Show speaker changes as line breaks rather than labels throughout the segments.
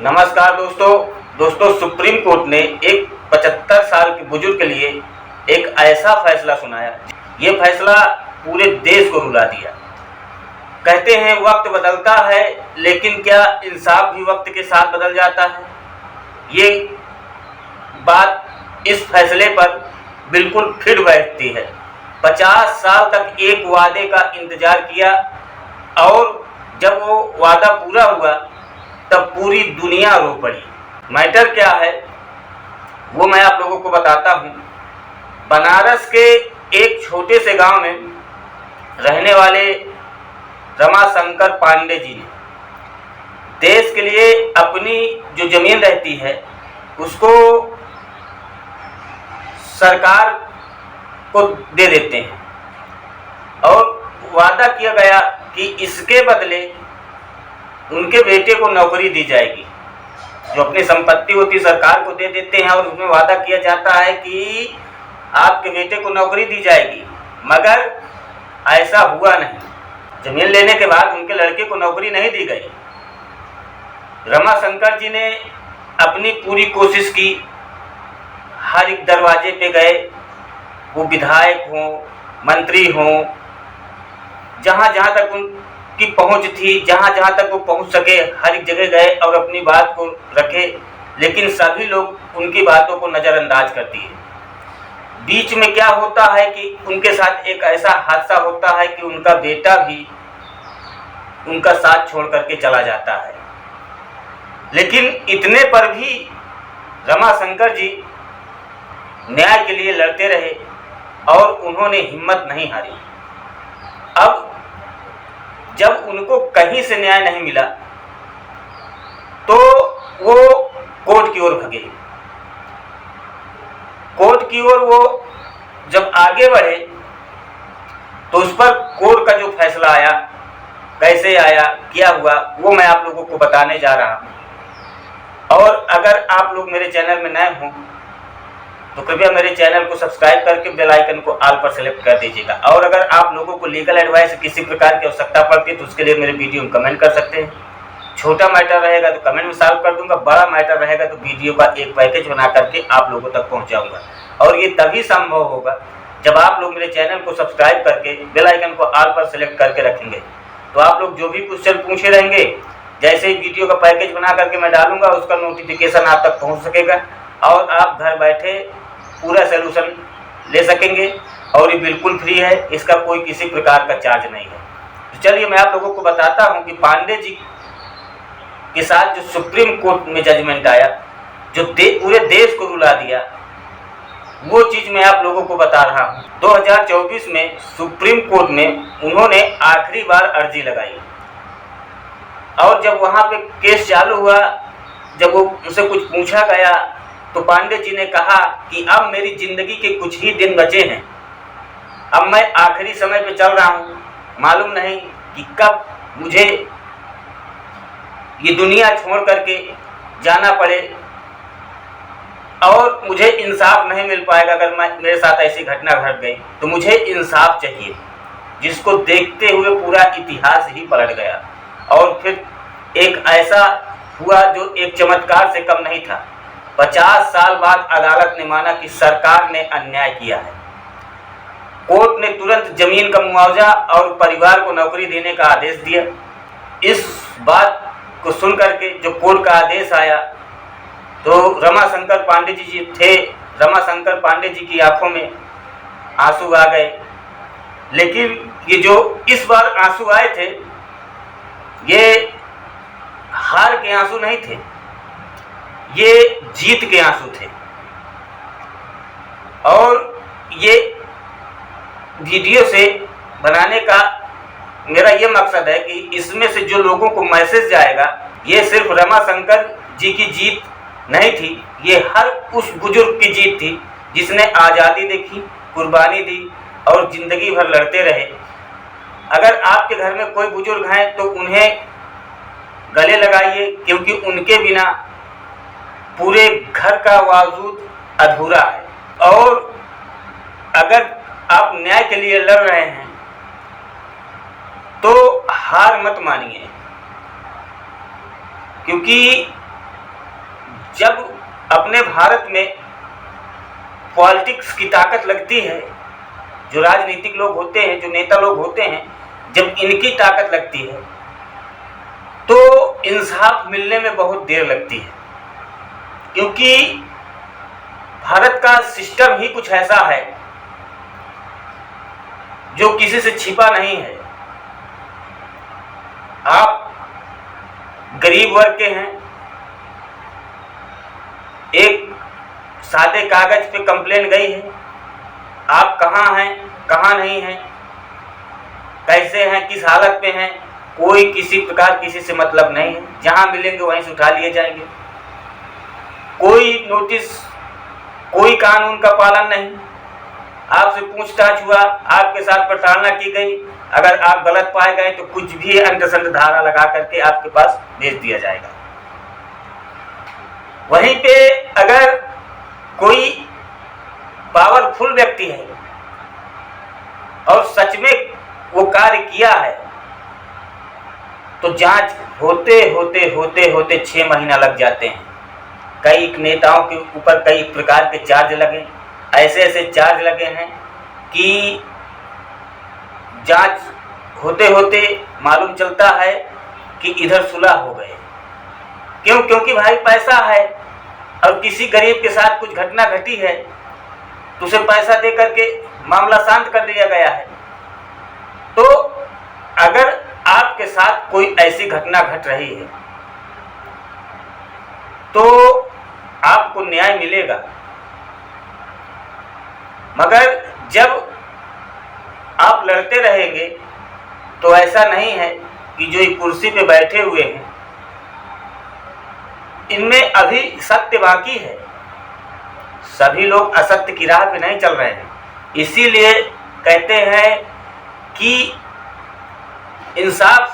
नमस्कार दोस्तों supreme court ने एक 75 साल के बुजुर्ग के लिए एक ऐसा फैसला सुनाया। ये फैसला पूरे देश को रुला दिया। कहते हैं वक्त बदलता है, लेकिन क्या इंसाफ भी वक्त के साथ बदल जाता है? ये बात इस फैसले पर बिल्कुल फिट बैठती है। 50 साल तक एक वादे का इंतजार किया और जब वो वादा पूरा हुआ तब पूरी दुनिया रो पड़ी। मैटर क्या है वो मैं आप लोगों को बताता हूँ। बनारस के एक छोटे से गांव में रहने वाले रमाशंकर पांडे जी ने देश के लिए अपनी जो जमीन रहती है उसको सरकार को दे देते हैं और वादा किया गया कि इसके बदले उनके बेटे को नौकरी दी जाएगी। जो अपनी संपत्ति होती सरकार को दे देते हैं और उसमें वादा किया जाता है कि आपके बेटे को नौकरी दी जाएगी, मगर ऐसा हुआ नहीं। जमीन लेने के बाद उनके लड़के को नौकरी नहीं दी गई। रमाशंकर जी ने अपनी पूरी कोशिश की, हर एक दरवाजे पे गए, वो विधायक हों, मंत्री हों, जहाँ जहाँ तक उनकी पहुँच थी, जहाँ जहाँ तक वो पहुँच सके, हर एक जगह गए और अपनी बात को रखे, लेकिन सभी लोग उनकी बातों को नज़रअंदाज कर दिए। बीच में क्या होता है कि उनके साथ एक ऐसा हादसा होता है कि उनका बेटा भी उनका साथ छोड़ करके चला जाता है। लेकिन इतने पर भी रमाशंकर जी न्याय के लिए लड़ते रहे और उन्होंने हिम्मत नहीं हारी। अब जब उनको कहीं से न्याय नहीं मिला तो वो कोर्ट की ओर भगे। कोर्ट की ओर वो जब आगे बढ़े तो उस पर कोर्ट का जो फैसला आया, कैसे आया, क्या हुआ, वो मैं आप लोगों को बताने जा रहा हूँ। और अगर आप लोग मेरे चैनल में नए हों तो कृपया मेरे चैनल को सब्सक्राइब करके बेल आइकन को ऑल पर सेलेक्ट कर दीजिएगा। और अगर आप लोगों को लीगल एडवाइस किसी प्रकार की आवश्यकता पड़ती है तो उसके लिए मेरे वीडियो में कमेंट कर सकते हैं। छोटा मैटर रहेगा तो कमेंट में सॉल्व कर दूंगा, बड़ा मैटर रहेगा तो वीडियो का एक पैकेज बना करके आप लोगों तक पहुँचाऊँगा। और ये तभी संभव होगा जब आप लोग मेरे चैनल को सब्सक्राइब करके बेल आइकन को ऑल पर सेलेक्ट करके रखेंगे। तो आप लोग जो भी क्वेश्चन पूछे रहेंगे, जैसे ही वीडियो का पैकेज बना करके मैं डालूंगा उसका नोटिफिकेशन आप तक पहुँच सकेगा और आप घर बैठे पूरा सलूशन ले सकेंगे। और ये बिल्कुल फ्री है, इसका कोई किसी प्रकार का चार्ज नहीं है। तो चलिए मैं आप लोगों को बताता हूं कि पांडे जी के साथ जो सुप्रीम कोर्ट में जजमेंट आया, जो पूरे देश को रुला दिया, वो चीज़ मैं आप लोगों को बता रहा हूं। 2024 में सुप्रीम कोर्ट में उन्होंने आखिरी बार अर्जी लगाई और जब वहाँ पे केस चालू हुआ, जब वो उनसे कुछ पूछा गया तो पांडे जी ने कहा कि अब मेरी जिंदगी के कुछ ही दिन बचे हैं, अब मैं आखिरी समय पे चल रहा हूँ, मालूम नहीं कि कब मुझे ये दुनिया छोड़ करके जाना पड़े और मुझे इंसाफ नहीं मिल पाएगा। अगर मेरे साथ ऐसी घटना घट गई तो मुझे इंसाफ चाहिए, जिसको देखते हुए पूरा इतिहास ही पलट गया। और फिर एक ऐसा हुआ जो एक चमत्कार से कम नहीं था। 50 साल बाद अदालत ने माना कि सरकार ने अन्याय किया है। कोर्ट ने तुरंत जमीन का मुआवजा और परिवार को नौकरी देने का आदेश दिया। इस बात को सुन करके जो कोर्ट का आदेश आया तो रमाशंकर पांडे जी थे, रमाशंकर पांडे जी की आंखों में आंसू आ गए। लेकिन ये जो इस बार आंसू आए थे, ये हार के आंसू नहीं थे, ये जीत के आंसू थे। और ये वीडियो से बनाने का मेरा ये मकसद है कि इसमें से जो लोगों को मैसेज जाएगा, ये सिर्फ रमाशंकर जी की जीत नहीं थी, ये हर उस बुजुर्ग की जीत थी जिसने आज़ादी देखी, कुर्बानी दी और ज़िंदगी भर लड़ते रहे। अगर आपके घर में कोई बुजुर्ग हैं तो उन्हें गले लगाइए, क्योंकि उनके बिना पूरे घर का वजूद अधूरा है। और अगर आप न्याय के लिए लड़ रहे हैं तो हार मत मानिए, क्योंकि जब अपने भारत में पॉलिटिक्स की ताकत लगती है, जो राजनीतिक लोग होते हैं, जो नेता लोग होते हैं, जब इनकी ताकत लगती है तो इंसाफ मिलने में बहुत देर लगती है, क्योंकि भारत का सिस्टम ही कुछ ऐसा है जो किसी से छिपा नहीं है। आप गरीब वर्ग के हैं, एक सादे कागज पे कंप्लेन गई है, आप कहाँ हैं, कहाँ नहीं हैं, कैसे हैं, किस हालत पे हैं, कोई किसी प्रकार किसी से मतलब नहीं है। जहां मिलेंगे वहीं से उठा लिए जाएंगे। कोई नोटिस, कोई कानून का पालन नहीं। आपसे पूछताछ हुआ, आपके साथ प्रताड़ना की गई, अगर आप गलत पाए गए तो कुछ भी अंडसंड धारा लगा करके आपके पास भेज दिया जाएगा। वहीं पे अगर कोई पावरफुल व्यक्ति है और सच में वो कार्य किया है तो जांच होते होते होते होते 6 महीना लग जाते हैं। कई नेताओं के ऊपर कई प्रकार के चार्ज लगे, ऐसे ऐसे चार्ज लगे हैं कि जांच होते होते मालूम चलता है कि इधर सुलह हो गए। क्यों? क्योंकि भाई पैसा है और किसी गरीब के साथ कुछ घटना घटी है तो उसे पैसा दे करके मामला शांत कर दिया गया है। तो अगर आपके साथ कोई ऐसी घटना घट रही है तो आपको न्याय मिलेगा, मगर जब आप लड़ते रहेंगे तो ऐसा नहीं है कि जो ये कुर्सी पे बैठे हुए हैं इनमें अभी सत्य बाकी है। सभी लोग असत्य की राह पे नहीं चल रहे हैं। इसीलिए कहते हैं कि इंसाफ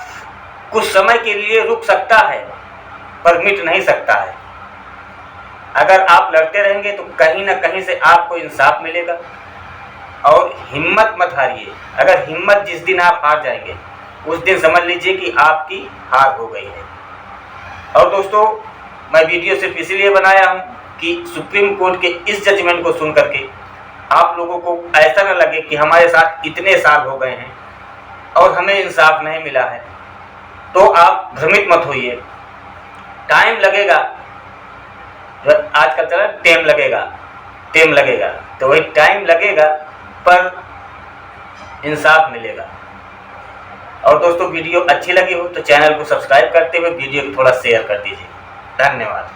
कुछ समय के लिए रुक सकता है पर मिट नहीं सकता है। अगर आप लड़ते रहेंगे तो कहीं ना कहीं से आपको इंसाफ मिलेगा। और हिम्मत मत हारिए। अगर हिम्मत जिस दिन आप हार जाएंगे उस दिन समझ लीजिए कि आपकी हार हो गई है। और दोस्तों, मैं वीडियो सिर्फ इसीलिए बनाया हूं कि सुप्रीम कोर्ट के इस जजमेंट को सुन करके आप लोगों को ऐसा न लगे कि हमारे साथ इतने साल हो गए हैं और हमें इंसाफ नहीं मिला है। तो आप भ्रमित मत होइए, टाइम लगेगा। आजकल चला टेम लगेगा, तो वही टाइम लगेगा पर इंसाफ मिलेगा। और दोस्तों, वीडियो अच्छी लगी हो तो चैनल को सब्सक्राइब करते हुए वीडियो को थोड़ा शेयर कर दीजिए। धन्यवाद।